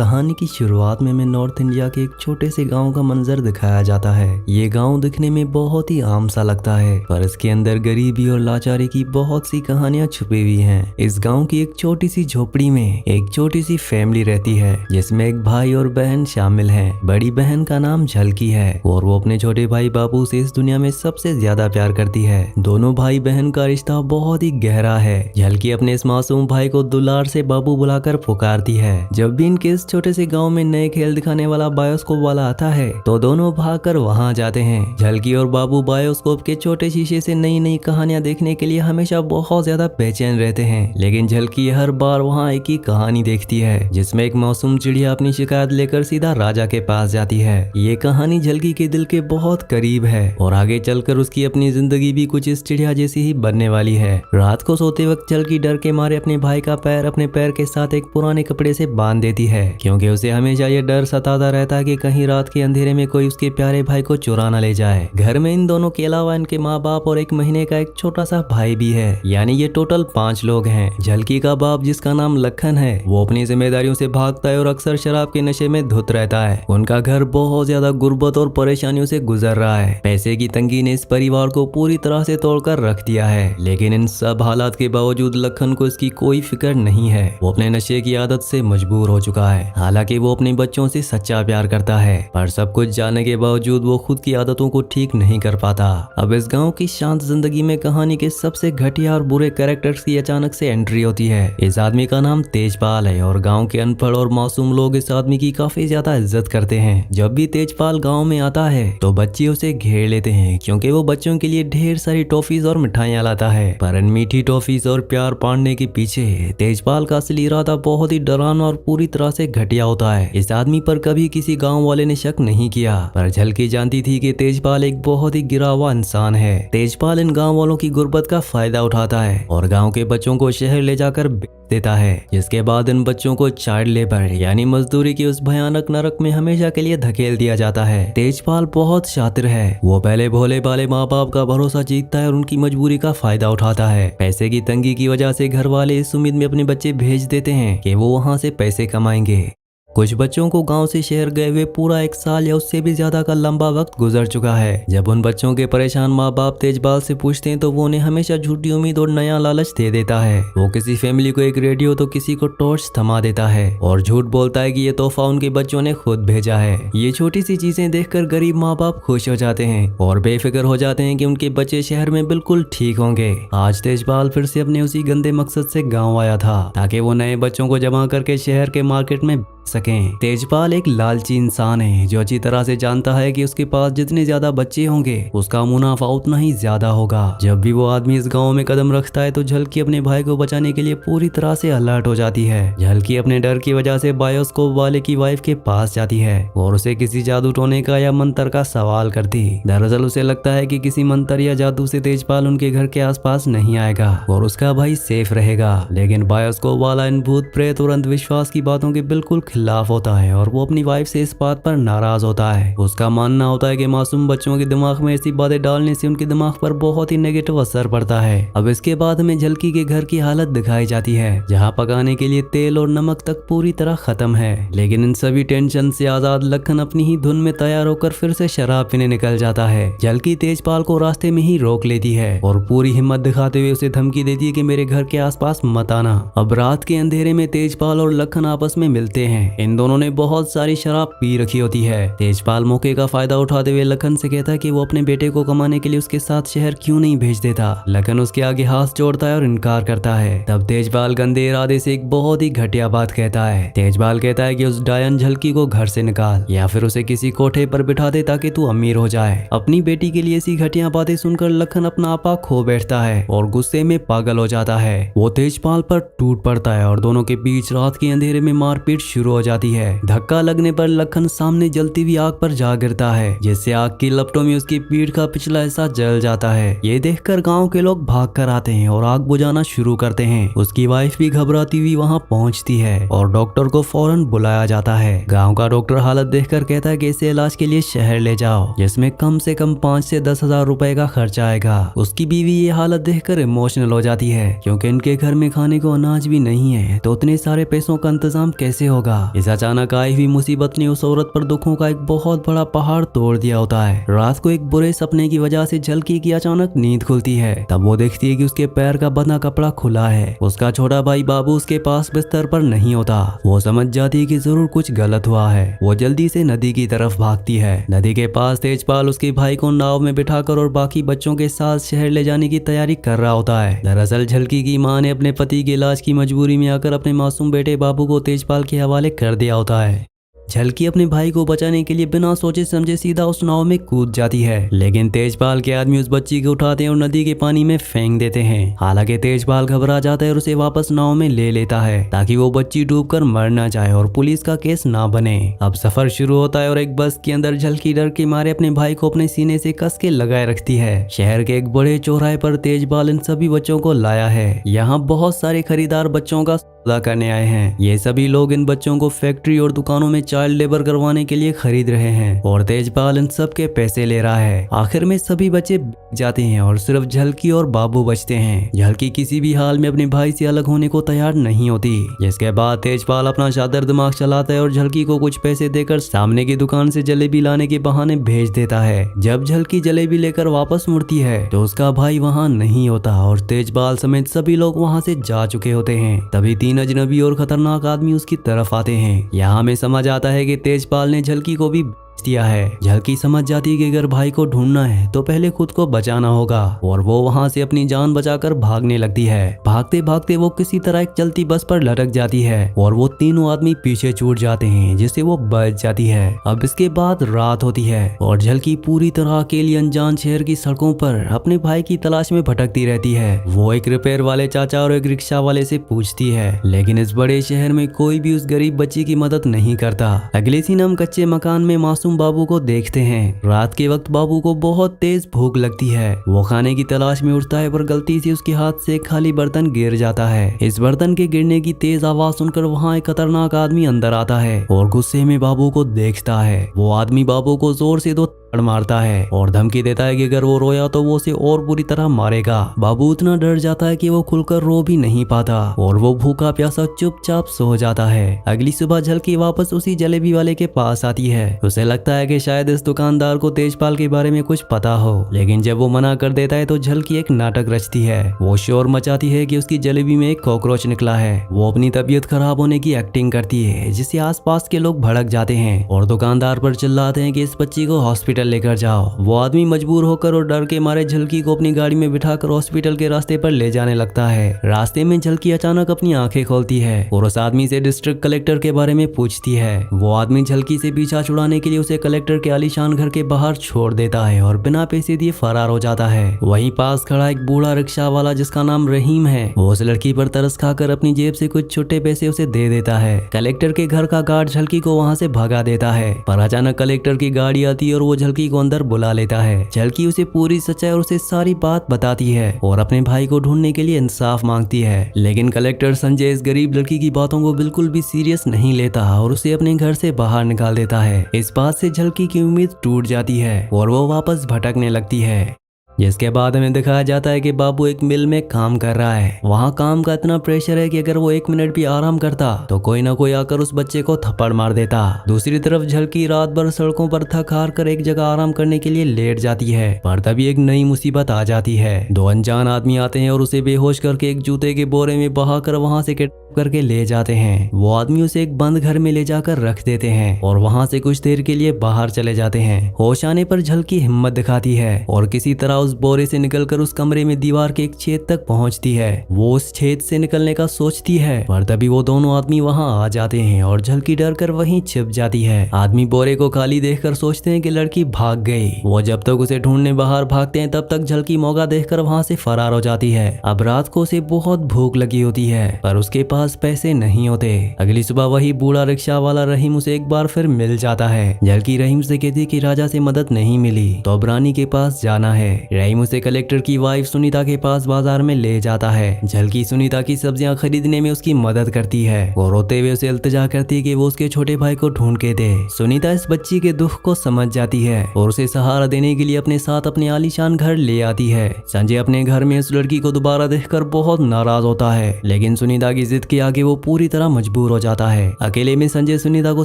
कहानी की शुरुआत में हमें नॉर्थ इंडिया के एक छोटे से गांव का मंजर दिखाया जाता है। ये गांव दिखने में बहुत ही आम सा लगता है, पर इसके अंदर गरीबी और लाचारी की बहुत सी कहानियां छुपी हुई हैं। इस गांव की एक छोटी सी झोपड़ी में एक छोटी सी फैमिली रहती है, जिसमें एक भाई और बहन शामिल हैं। बड़ी बहन का नाम झलकी है और वो अपने छोटे भाई बाबू से इस दुनिया में सबसे ज्यादा प्यार करती है। दोनों भाई बहन का रिश्ता बहुत ही गहरा है। झलकी अपने इस मासूम भाई को दुलार से बाबू बुलाकर पुकारती है। जब भी इनके इस छोटे से गांव में नए खेल दिखाने वाला बायोस्कोप वाला आता है तो दोनों भागकर वहां जाते हैं। झलकी और बाबू बायोस्कोप के छोटे शीशे से नई नई कहानियां देखने के लिए हमेशा बहुत ज्यादा बेचैन रहते हैं, लेकिन झलकी हर बार वहां एक ही कहानी देखती है, जिसमें एक मासूम चिड़िया अपनी शिकायत लेकर सीधा राजा के पास जाती है। ये कहानी झलकी के दिल के बहुत करीब है और आगे चलकर उसकी अपनी जिंदगी भी कुछ इस चिड़िया जैसी ही बनने वाली है। रात को सोते वक्त झलकी डर के मारे अपने भाई का पैर अपने पैर के साथ एक पुराने कपड़े से बांध देती है, क्योंकि उसे हमेशा ये डर सताता रहता है कि कहीं रात के अंधेरे में कोई उसके प्यारे भाई को चुरा न ले जाए। घर में इन दोनों के अलावा इनके माँ बाप और 1 महीने का एक छोटा सा भाई भी है, यानी ये टोटल 5 लोग हैं। झलकी का बाप, जिसका नाम लखन है, वो अपनी जिम्मेदारियों से भागता है और अक्सर शराब के नशे में धुत रहता है। उनका घर बहुत ज्यादा गुर्बत और परेशानियों से गुजर रहा है। पैसे की तंगी ने इस परिवार को पूरी तरह से तोड़कर रख दिया है, लेकिन इन सब हालात के बावजूद लखन को इसकी कोई फिक्र नहीं है। वो अपने नशे की आदत से मजबूर हो चुका है। हालांकि वो अपने बच्चों से सच्चा प्यार करता है, पर सब कुछ जानने के बावजूद वो खुद की आदतों को ठीक नहीं कर पाता। अब इस गांव की शांत जिंदगी में कहानी के सबसे घटिया और बुरे कैरेक्टर्स की अचानक से एंट्री होती है। इस आदमी का नाम तेजपाल है और गांव के अनपढ़ और मासूम लोग इस आदमी की काफी ज्यादा इज्जत करते हैं। जब भी तेजपाल गाँव में आता है तो बच्चे उसे घेर लेते हैं, क्योंकि वो बच्चों के लिए ढेर सारी टॉफीज और मिठाइयाँ लाता है। पर इन मीठी टॉफीज और प्यार पाने के पीछे तेजपाल का असली इरादा बहुत ही डरावना और पूरी तरह से घटिया होता है। इस आदमी पर कभी किसी गांव वाले ने शक नहीं किया, पर झलकी जानती थी कि तेजपाल एक बहुत ही गिरा हुआ इंसान है। तेजपाल इन गांव वालों की गुर्बत का फायदा उठाता है और गांव के बच्चों को शहर ले जाकर देता है, जिसके बाद इन बच्चों को चाइल्ड लेबर यानी मजदूरी की उस भयानक नरक में हमेशा के लिए धकेल दिया जाता है। तेजपाल बहुत शातिर है। वो पहले भोले भाले माँ बाप का भरोसा जीतता है और उनकी मजबूरी का फायदा उठाता है। पैसे की तंगी की वजह से घर वाले इस उम्मीद में अपने बच्चे भेज देते हैं कि वो वहाँ से पैसे कमाएंगे। कुछ बच्चों को गांव से शहर गए हुए पूरा 1 साल या उससे भी ज्यादा का लंबा वक्त गुजर चुका है। जब उन बच्चों के परेशान माँ बाप तेजपाल से पूछते हैं तो वो उन्हें हमेशा झूठी उम्मीद और नया लालच दे देता है। वो किसी फैमिली को एक रेडियो तो किसी को टॉर्च थमा देता है और झूठ बोलता है कि ये तोहफा उनके बच्चों ने खुद भेजा है। ये छोटी सी चीजें देखकर गरीब माँ बाप खुश हो जाते हैं और बेफिक्र हो जाते हैं कि उनके बच्चे शहर में बिल्कुल ठीक होंगे। आज तेजपाल फिर से अपने उसी गंदे मकसद से गाँव आया था, ताकि वो नए बच्चों को जमा करके शहर के मार्केट में सकें। तेजपाल एक लालची इंसान है जो अच्छी तरह से जानता है कि उसके पास जितने ज्यादा बच्चे होंगे उसका मुनाफा उतना ही ज्यादा होगा। जब भी वो आदमी इस गांव में कदम रखता है तो झलकी अपने भाई को बचाने के लिए पूरी तरह से अलर्ट हो जाती है। झलकी अपने डर की वजह से बायोस्कोप वाले की वाइफ के पास जाती है और उसे किसी जादू टोने का या मंत्र का सवाल करती। दरअसल उसे लगता है कि किसी मंत्र या जादू से तेजपाल उनके घर के आसपास नहीं आएगा और उसका भाई सेफ रहेगा। लेकिन बायोस्कोप वाला इन भूत प्रेत और अंधविश्वास की बातों के बिल्कुल खिलाफ होता है और वो अपनी वाइफ से इस बात पर नाराज होता है। उसका मानना होता है कि मासूम बच्चों के दिमाग में ऐसी बातें डालने से उनके दिमाग पर बहुत ही नेगेटिव असर पड़ता है। अब इसके बाद में झलकी के घर की हालत दिखाई जाती है, जहाँ पकाने के लिए तेल और नमक तक पूरी तरह खत्म है। लेकिन इन सभी टेंशन से आजाद लखन अपनी ही धुन में तैयार होकर फिर से शराब पीने निकल जाता है। झलकी तेजपाल को रास्ते में ही रोक लेती है और पूरी हिम्मत दिखाते हुए उसे धमकी देती है कि मेरे घर के आसपास मत आना। अब रात के अंधेरे में तेजपाल और लखन आपस में मिलते हैं। इन दोनों ने बहुत सारी शराब पी रखी होती है। तेजपाल मौके का फायदा उठाते हुए लखन से कहता है कि वो अपने बेटे को कमाने के लिए उसके साथ शहर क्यों नहीं भेज देता। लखन उसके आगे हाथ जोड़ता है और इनकार करता है। तब तेजपाल गंदे इरादे से एक बहुत ही घटिया बात कहता है। तेजपाल कहता है कि उस डायन झलकी को घर से निकाल या फिर उसे किसी कोठे पर बिठा दे ताकि तू अमीर हो जाए। अपनी बेटी के लिए ऐसी घटिया बातें सुनकर लखन अपना आपा खो बैठता है और गुस्से में पागल हो जाता है। वो तेजपाल पर टूट पड़ता है और दोनों के बीच रात के अंधेरे में मारपीट शुरू हो जाती है। धक्का लगने पर लखन सामने जलती हुई आग पर जा गिरता है, जिससे आग की लपटों में उसकी पीठ का पिछला हिस्सा जल जाता है। ये देखकर गांव के लोग भाग कर आते हैं और आग बुझाना शुरू करते हैं। उसकी वाइफ भी घबराती हुई वहां पहुंचती है और डॉक्टर को फौरन बुलाया जाता है। गांव का डॉक्टर हालत देखकर कहता है कि इसे इलाज के लिए शहर ले जाओ, जिसमें कम से कम 5 से 10 हजार रुपए का खर्चा आएगा। उसकी बीवी ये हालत देखकर इमोशनल हो जाती है, क्योंकि इनके घर में खाने को अनाज भी नहीं है, तो उतने सारे पैसों का इंतजाम कैसे होगा। इस अचानक आई हुई मुसीबत ने उस औरत पर दुखों का एक बहुत बड़ा पहाड़ तोड़ दिया होता है। रात को एक बुरे सपने की वजह से झलकी की अचानक नींद खुलती है। तब वो देखती है कि उसके पैर का बंधा कपड़ा खुला है। उसका छोटा भाई बाबू उसके पास बिस्तर पर नहीं होता। वो समझ जाती है कि जरूर कुछ गलत हुआ है। वो जल्दी से नदी की तरफ भागती है। नदी के पास तेजपाल उसके भाई को नाव में बिठाकर और बाकी बच्चों के साथ शहर ले जाने की तैयारी कर रहा होता है। दरअसल झलकी की मां ने अपने पति के इलाज की मजबूरी में आकर अपने मासूम बेटे बाबू को तेजपाल के हवाले कर दिया होता है। झलकी अपने भाई को बचाने के लिए बिना सोचे समझे सीधा उस नाव में कूद जाती है, लेकिन तेजपाल के आदमी उस बच्ची को उठाते हैं और नदी के पानी में फेंक देते हैं। हालांकि तेजपाल घबरा जाता है और उसे वापस नाव में ले लेता है ताकि वो बच्ची डूबकर मर ना जाए और पुलिस का केस ना बने। अब सफर शुरू होता है और एक बस के अंदर झलकी डर के मारे अपने भाई को अपने सीने से कस के लगाए रखती है। शहर के एक बड़े चौराहे पर तेजपाल इन सभी बच्चों को लाया है। यहाँ बहुत सारे खरीदार बच्चों का सौदा करने आए हैं। ये सभी लोग इन बच्चों को फैक्ट्री और दुकानों में चाइल्ड लेबर करवाने के लिए खरीद रहे हैं और तेजपाल इन सब के पैसे ले रहा है। आखिर में सभी बच्चे बिक जाते हैं और सिर्फ झलकी और बाबू बचते हैं। झलकी किसी भी हाल में अपने भाई से अलग होने को तैयार नहीं होती, जिसके बाद तेजपाल अपना शातिर दिमाग चलाता है और झलकी को कुछ पैसे देकर सामने की दुकान से जलेबी लाने के बहाने भेज देता है। जब झलकी जलेबी लेकर वापस मुड़ती है तो उसका भाई वहाँ नहीं होता और तेजपाल समेत सभी लोग वहाँ से जा चुके होते हैं। तभी तीन अजनबी और खतरनाक आदमी उसकी तरफ आते हैं। यहाँ हमें समझ आता है कि तेजपाल ने झलकी को भी दिया है। झलकी समझ जाती है कि अगर भाई को ढूंढना है तो पहले खुद को बचाना होगा और वो वहां से अपनी जान बचाकर भागने लगती है। भागते भागते वो किसी तरह एक चलती बस पर लटक जाती है और वो तीनों आदमी पीछे छूट जाते हैं, जिससे वो बच जाती है। अब इसके बाद रात होती है और झलकी पूरी तरह अकेली अनजान शहर की सड़कों पर अपने भाई की तलाश में भटकती रहती है। वो एक रिपेयर वाले चाचा और एक रिक्शा वाले से पूछती है, लेकिन इस बड़े शहर में कोई भी उस गरीब बच्ची की मदद नहीं करता। अगले दिन हम कच्चे मकान में मासूम बाबू को देखते हैं। रात के वक्त बाबू को बहुत तेज भूख लगती है। वो खाने की तलाश में उठता है पर गलती से उसके हाथ से खाली बर्तन गिर जाता है। इस बर्तन के गिरने की तेज आवाज सुनकर वहाँ एक खतरनाक आदमी अंदर आता है और गुस्से में बाबू को देखता है। वो आदमी बाबू को जोर से दो मारता है और धमकी देता है कि अगर वो रोया तो वो उसे और बुरी तरह मारेगा। बाबू इतना डर जाता है कि वो खुलकर रो भी नहीं पाता और वो भूखा प्यासा चुपचाप सो जाता है। अगली सुबह झलकी वापस उसी जलेबी वाले के पास आती है। उसे लगता है कि शायद इस दुकानदार को तेजपाल के बारे में कुछ पता हो, लेकिन जब वो मना कर देता है तो झलकी एक नाटक रचती है। वो शोर मचाती है कि उसकी जलेबी में एक कॉकरोच निकला है। वो अपनी तबीयत खराब होने की एक्टिंग करती है, जिससे आसपास के लोग भड़क जाते हैं और दुकानदार पर चिल्लाते हैं कि इस बच्ची को हॉस्पिटल लेकर जाओ। वो आदमी मजबूर होकर और डर के मारे झलकी को अपनी गाड़ी में बिठाकर हॉस्पिटल के रास्ते पर ले जाने लगता है। रास्ते में झलकी अचानक अपनी आंखें खोलती है और उस आदमी से डिस्ट्रिक्ट कलेक्टर के बारे में पूछती है। वो आदमी झलकी से पीछा छुड़ाने के लिए उसे कलेक्टर के आलीशान घर के बाहर छोड़ देता है और बिना पैसे दिए फरार हो जाता है। वहीं पास खड़ा एक बूढ़ा रिक्शा वाला जिसका नाम रहीम है, वो उस लड़की पर तरस खाकर अपनी जेब से कुछ छोटे पैसे उसे दे देता है। कलेक्टर के घर का गार्ड झलकी को वहाँ से भगा देता है, पर अचानक कलेक्टर की गाड़ी आती है और वो झलकी को अंदर बुला लेता है। झलकी उसे पूरी सच्चाई और उसे सारी बात बताती है और अपने भाई को ढूंढने के लिए इंसाफ मांगती है, लेकिन कलेक्टर संजय इस गरीब लड़की की बातों को बिल्कुल भी सीरियस नहीं लेता और उसे अपने घर से बाहर निकाल देता है। इस बात से झलकी की उम्मीद टूट जाती है और वो वापस भटकने लगती है। जिसके बाद हमें दिखाया जाता है कि बाबू एक मिल में काम कर रहा है। वहाँ काम का इतना प्रेशर है कि अगर वो 1 मिनट भी आराम करता तो कोई ना कोई आकर उस बच्चे को थप्पड़ मार देता। दूसरी तरफ झलकी रात भर सड़कों पर थक हार कर एक जगह आराम करने के लिए लेट जाती है, पर तभी एक नई मुसीबत आ जाती है। 2 अनजान आदमी आते हैं और उसे बेहोश करके एक जूते के बोरे में बहाकर वहाँ से करके ले जाते हैं। वो आदमी उसे एक बंद घर में ले जाकर रख देते हैं और वहाँ से कुछ देर के लिए बाहर चले जाते हैं। होश आने पर झलकी हिम्मत दिखाती है और किसी तरह उस बोरे से निकलकर उस कमरे में दीवार के एक छेद तक पहुँचती है। वो उस छेद से निकलने का सोचती है, पर तभी वो दोनों आदमी वहाँ आ जाते हैं और झलकी डर कर वहीं छिप जाती है। आदमी बोरे को खाली देखकर सोचते हैं कि लड़की भाग गई। वो जब तक उसे ढूंढने बाहर भागते हैं तब तक झलकी मौका देखकर वहाँ से फरार हो जाती है। अब रात को उसे बहुत भूख लगी होती है, पर उसके पास पैसे नहीं होते। अगली सुबह वही बूढ़ा रिक्शा वाला रहीम उसे एक बार फिर मिल जाता है। झलकी रहीम से कहती कि राजा से मदद नहीं मिली तो अब रानी के पास जाना है। रहीम उसे कलेक्टर की वाइफ सुनीता के पास बाजार में ले जाता है। झलकी सुनीता की सब्जियां खरीदने में उसकी मदद करती है और रोते हुए उसे इल्तिजा करती है कि वो उसके छोटे भाई को ढूंढ के दे। सुनीता इस बच्ची के दुख को समझ जाती है और उसे सहारा देने के लिए अपने साथ अपने आलीशान घर ले आती है। संजय अपने घर में उस लड़की को दोबारा देखकर बहुत नाराज होता है, लेकिन सुनीता की जिद के आगे वो पूरी तरह मजबूर हो जाता है। अकेले में संजय सुनीता को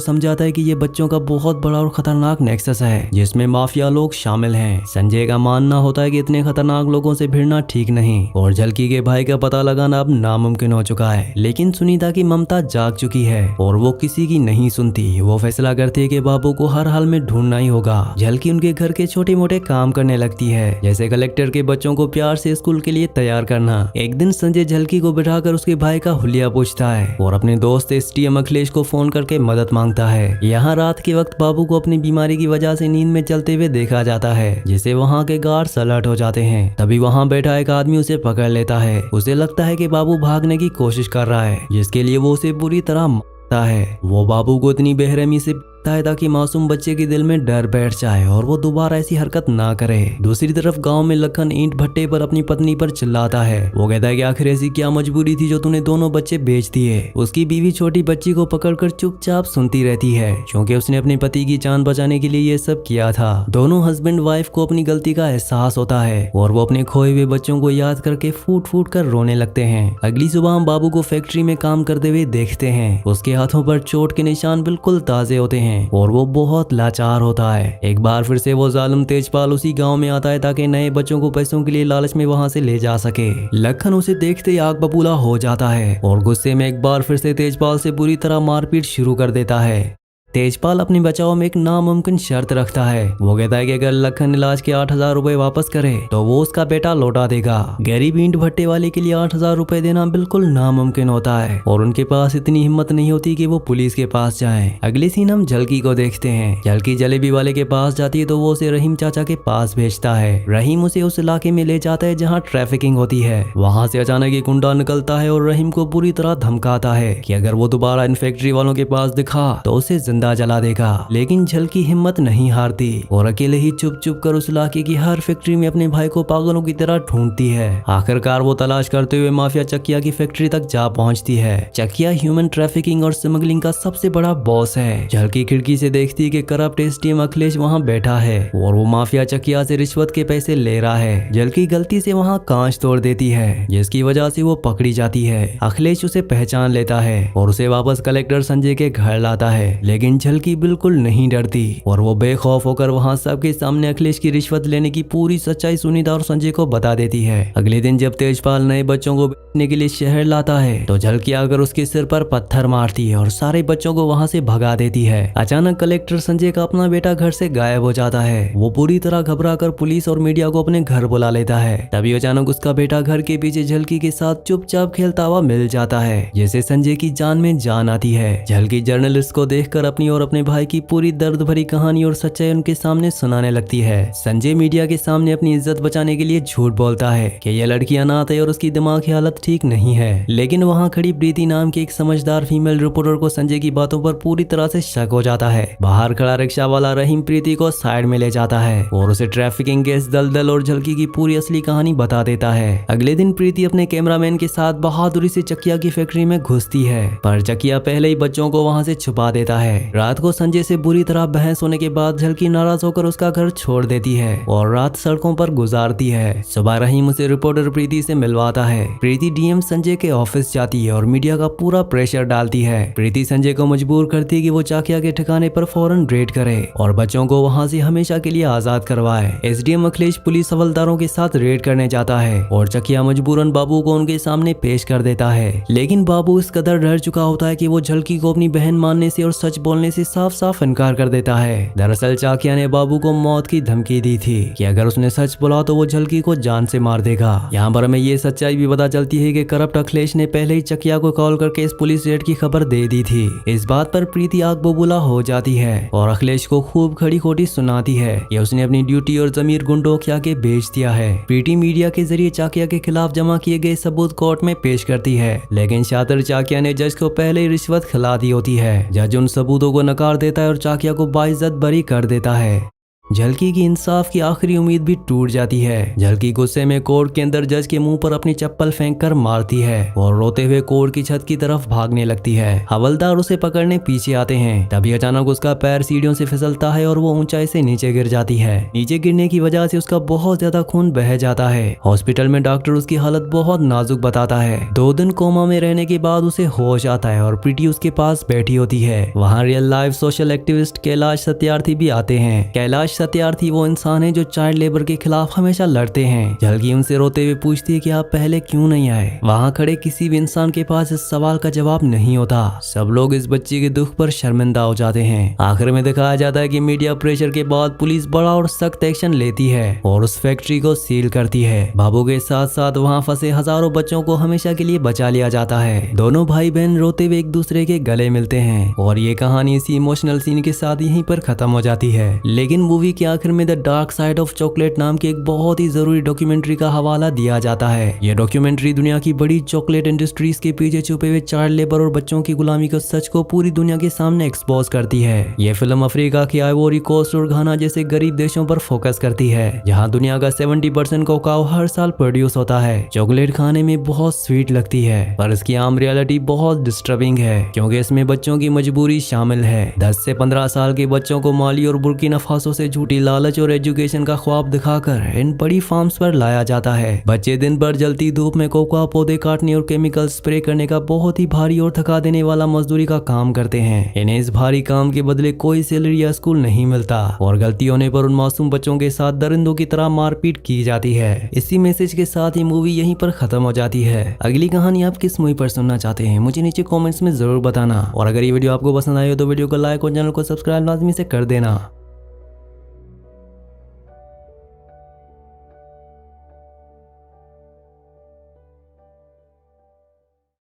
समझाता है कि ये बच्चों का बहुत बड़ा और खतरनाक नेक्सस है जिसमें माफिया लोग शामिल हैं। संजय का मानना होता है कि इतने खतरनाक लोगों से भिड़ना ठीक नहीं और झलकी के भाई का पता लगाना अब नामुमकिन हो चुका है। लेकिन सुनीता की ममता जाग चुकी है और वो किसी की नहीं सुनती। वो फैसला करती है कि बाबू को हर हाल में ढूंढना ही होगा। झलकी उनके घर के छोटे मोटे काम करने लगती है, जैसे कलेक्टर के बच्चों को प्यार से स्कूल के लिए तैयार करना। एक दिन संजय झलकी को बिठाकर उसके भाई का हुलिया पूछता है और अपने दोस्त एसडीएम अखिलेश को फोन करके मदद मांगता है। यहाँ रात के वक्त बाबू को अपनी बीमारी की वजह से नींद में चलते हुए देखा जाता है, जिसे वहाँ के गार्ड्स अलर्ट हो जाते हैं। तभी वहाँ बैठा एक आदमी उसे पकड़ लेता है। उसे लगता है कि बाबू भागने की कोशिश कर रहा है, जिसके लिए वो उसे बुरी तरह मारता है। वो बाबू को इतनी बेरहमी से है ताकि मासूम बच्चे के दिल में डर बैठ जाए और वो दोबारा ऐसी हरकत ना करे। दूसरी तरफ गांव में लखन ईंट भट्टे पर अपनी पत्नी पर चिल्लाता है। वो कहता है कि आखिर ऐसी क्या मजबूरी थी जो तूने दोनों बच्चे बेच दिए। उसकी बीवी छोटी बच्ची को पकड़कर चुपचाप सुनती रहती है, क्योंकि उसने अपने पति की जान बचाने के लिए ये सब किया था। दोनों हस्बैंड वाइफ को अपनी गलती का एहसास होता है और वो अपने खोए हुए बच्चों को याद करके फूट फूट कर रोने लगते हैं। अगली सुबह हम बाबू को फैक्ट्री में काम करते हुए देखते हैं। उसके हाथों पर चोट के निशान बिल्कुल ताजे होते हैं और वो बहुत लाचार होता है। एक बार फिर से वो जालिम तेजपाल उसी गांव में आता है ताकि नए बच्चों को पैसों के लिए लालच में वहां से ले जा सके। लखन उसे देखते ही आग बबूला हो जाता है और गुस्से में एक बार फिर से तेजपाल से बुरी तरह मारपीट शुरू कर देता है। तेजपाल अपने बचाव में एक नामुमकिन शर्त रखता है। वो कहता है कि अगर लखन इलाज के 8,000 रुपए वापस करे तो वो उसका बेटा लौटा देगा। गरीब ईंट भट्टे वाले के लिए 8,000 रुपए देना बिल्कुल नामुमकिन होता है और उनके पास इतनी हिम्मत नहीं होती कि वो पुलिस के पास जाएं। अगले सीन हम झलकी को देखते हैं। झलकी जलेबी वाले के पास जाती है तो वो उसे रहीम चाचा के पास भेजता है। रहीम उसे उस इलाके में ले जाता है जहाँ ट्रैफिकिंग होती है। वहाँ से अचानक एक गुंडा निकलता है और रहीम को पूरी तरह धमकाता है कि अगर वो दोबारा इन फैक्ट्री वालों के पास दिखा तो उसे जिंदा जला देगा। लेकिन झलकी हिम्मत नहीं हारती और अकेले ही चुप चुप कर उस इलाके की हर फैक्ट्री में अपने भाई को पागलों की तरह ढूंढती है। आखिरकार वो तलाश करते हुए माफिया चकिया की फैक्ट्री तक जा पहुंचती है। चकिया ह्यूमन ट्रैफिकिंग और स्मगलिंग का सबसे बड़ा बॉस है। झलकी खिड़की से देखती है कि करप्ट एसडीएम अखिलेश वहां बैठा है और वो माफिया चकिया से रिश्वत के पैसे ले रहा है। झलकी गलती से वहां कांच तोड़ देती है, जिसकी वजह से वो पकड़ी जाती है। अखिलेश उसे पहचान लेता है और उसे वापस कलेक्टर संजय के घर लाता है। लेकिन झलकी बिल्कुल नहीं डरती और वो बेखौफ होकर वहां सबके सामने अखिलेश की रिश्वत लेने की पूरी सच्चाई सुनीता और संजय को बता देती है। अगले दिन जब तेजपाल नए बच्चों को बेचने के लिए शहर लाता है तो झलकी आकर उसके सिर पर पत्थर मारती है और सारे बच्चों को वहां से भगा देती है। अचानक कलेक्टर संजय का अपना बेटा घर से गायब हो जाता है। वो पूरी तरह घबराकर पुलिस और मीडिया को अपने घर बुला लेता है। तभी अचानक उसका बेटा घर के पीछे झलकी के साथ चुपचाप खेलता हुआ मिल जाता है, जिससे संजय की जान में जान आती है। झलकी जर्नलिस्ट को देखकर अपनी और अपने भाई की पूरी दर्द भरी कहानी और सच्चाई उनके सामने सुनाने लगती है। संजय मीडिया के सामने अपनी इज्जत बचाने के लिए झूठ बोलता है कि यह लड़की अनाथ है और उसकी दिमागी हालत ठीक नहीं है। लेकिन वहाँ खड़ी प्रीति नाम की एक समझदार फीमेल रिपोर्टर को संजय की बातों पर पूरी तरह से शक हो जाता है। बाहर खड़ा रिक्शा वाला रहीम प्रीति को साइड में ले जाता है और उसे ट्रैफिकिंग केस, दलदल और झलकी की पूरी असली कहानी बता देता है। अगले दिन प्रीति अपने कैमरामैन के साथ बहादुरी से चकिया की फैक्ट्री में घुसती है, पर चकिया पहले ही बच्चों को वहाँ से छुपा देता है। रात को संजय से बुरी तरह बहस होने के बाद झलकी नाराज होकर उसका घर छोड़ देती है और रात सड़कों पर गुजारती है। सुबह रहीम उसे रिपोर्टर प्रीति से मिलवाता है। प्रीति डीएम संजय के ऑफिस जाती है और मीडिया का पूरा प्रेशर डालती है। प्रीति संजय को मजबूर करती है कि वो चाकिया के ठिकाने पर फौरन रेड करे और बच्चों को वहां से हमेशा के लिए आजाद करवाए। एसडीएम अखिलेश पुलिस हवलदारों के साथ रेड करने जाता है और चकिया मजबूरन बाबू को उनके सामने पेश कर देता है। लेकिन बाबू इस कदर डर चुका होता है कि वो झलकी को अपनी बहन मानने से और सच बोलने से साफ साफ इनकार कर देता है। दरअसल चाकिया ने बाबू को मौत की धमकी दी थी कि अगर उसने सच बोला तो वो झलकी को जान से मार देगा। यहाँ पर हमें ये सच्चाई भी पता चलती है कि करप्ट अखिलेश ने पहले ही चकिया को कॉल करके इस पुलिस रेड की खबर दे दी थी। इस बात पर प्रीति आग बबूला हो जाती है और अखिलेश को खूब खड़ी खोटी सुनाती है कि उसने अपनी ड्यूटी और जमीर गुंडों के आगे बेच दिया है। प्रीति मीडिया के जरिए चाकिया के खिलाफ जमा किए गए सबूत कोर्ट में पेश करती है, लेकिन शातिर चाकिया ने जज को पहले ही रिश्वत खिला दी होती है। जज उन सबूतों को नकार देता है और चाकिया को बाइज्जत बरी कर देता है। झलकी की इंसाफ की आखिरी उम्मीद भी टूट जाती है। झलकी गुस्से में कोर्ट के अंदर जज के मुंह पर अपनी चप्पल फेंक कर मारती है और रोते हुए कोर्ट की छत की तरफ भागने लगती है। हवलदार उसे पकड़ने पीछे आते हैं। तभी अचानक उसका पैर सीढ़ियों से फिसलता है और वो ऊंचाई से नीचे गिर जाती है। नीचे गिरने की वजह से उसका बहुत ज्यादा खून बह जाता है। हॉस्पिटल में डॉक्टर उसकी हालत बहुत नाजुक बताता है। 2 दिन कोमा में रहने के बाद उसे होश आता है और प्रीति उसके पास बैठी होती है। वहाँ real life social activist Kailash Satyarthi भी आते हैं। कैलाश सत्यार्थी वो इंसान है जो चाइल्ड लेबर के खिलाफ हमेशा लड़ते हैं। झलकी उनसे रोते हुए पूछती है कि आप पहले क्यों नहीं आए। वहाँ खड़े किसी भी इंसान के पास इस सवाल का जवाब नहीं होता। सब लोग इस बच्चे के दुख पर शर्मिंदा हो जाते हैं। आखिर में दिखाया जाता है कि मीडिया प्रेशर के बाद पुलिस बड़ा और सख्त एक्शन लेती है और उस फैक्ट्री को सील करती है। बाबू के साथ साथ वहाँ फंसे हजारों बच्चों को हमेशा के लिए बचा लिया जाता है। दोनों भाई बहन रोते हुए एक दूसरे के गले मिलते हैं और ये कहानी इसी इमोशनल सीन के साथ यहीं पर खत्म हो जाती है। लेकिन मूवी के आखिर में the dark side of chocolate नाम की एक बहुत ही जरूरी डॉक्यूमेंट्री का हवाला दिया जाता है। यह डॉक्यूमेंट्री दुनिया की बड़ी चॉकलेट इंडस्ट्रीज के पीछे छुपे हुए चाइल्ड लेबर और बच्चों की गुलामी के सच को पूरी दुनिया के सामने एक्सपोज करती है। यह फिल्म अफ्रीका के आइवोरी कोस्ट और घाना जैसे गरीब देशों पर फोकस करती है, जहां दुनिया का 70% कोकाओ हर साल प्रोड्यूस होता है। चॉकलेट खाने में बहुत स्वीट लगती है पर इसकी आम रियलिटी बहुत डिस्टर्बिंग है क्योंकि इसमें बच्चों की मजबूरी शामिल है। 10 से 15 साल के बच्चों को माली और बुर्किना फासो से झूठी लालच और एजुकेशन का ख्वाब दिखाकर इन बड़ी फार्म्स पर लाया जाता है। बच्चे दिन भर जलती धूप में कोकोआ पौधे काटने और केमिकल स्प्रे करने का बहुत ही भारी और थका देने वाला मजदूरी का काम करते हैं। इन्हें इस भारी काम के बदले कोई सैलरी या स्कूल नहीं मिलता और गलती होने पर उन मासूम बच्चों के साथ दरिंदों की तरह मारपीट की जाती है। इसी मैसेज के साथ ये मूवी यहीं पर खत्म हो जाती है। अगली कहानी आप किस मूवी पर सुनना चाहते हैं मुझे नीचे कॉमेंट्स में जरूर बताना और अगर ये वीडियो आपको पसंद आई हो तो वीडियो को लाइक और चैनल को सब्सक्राइब लाजमी से कर देना।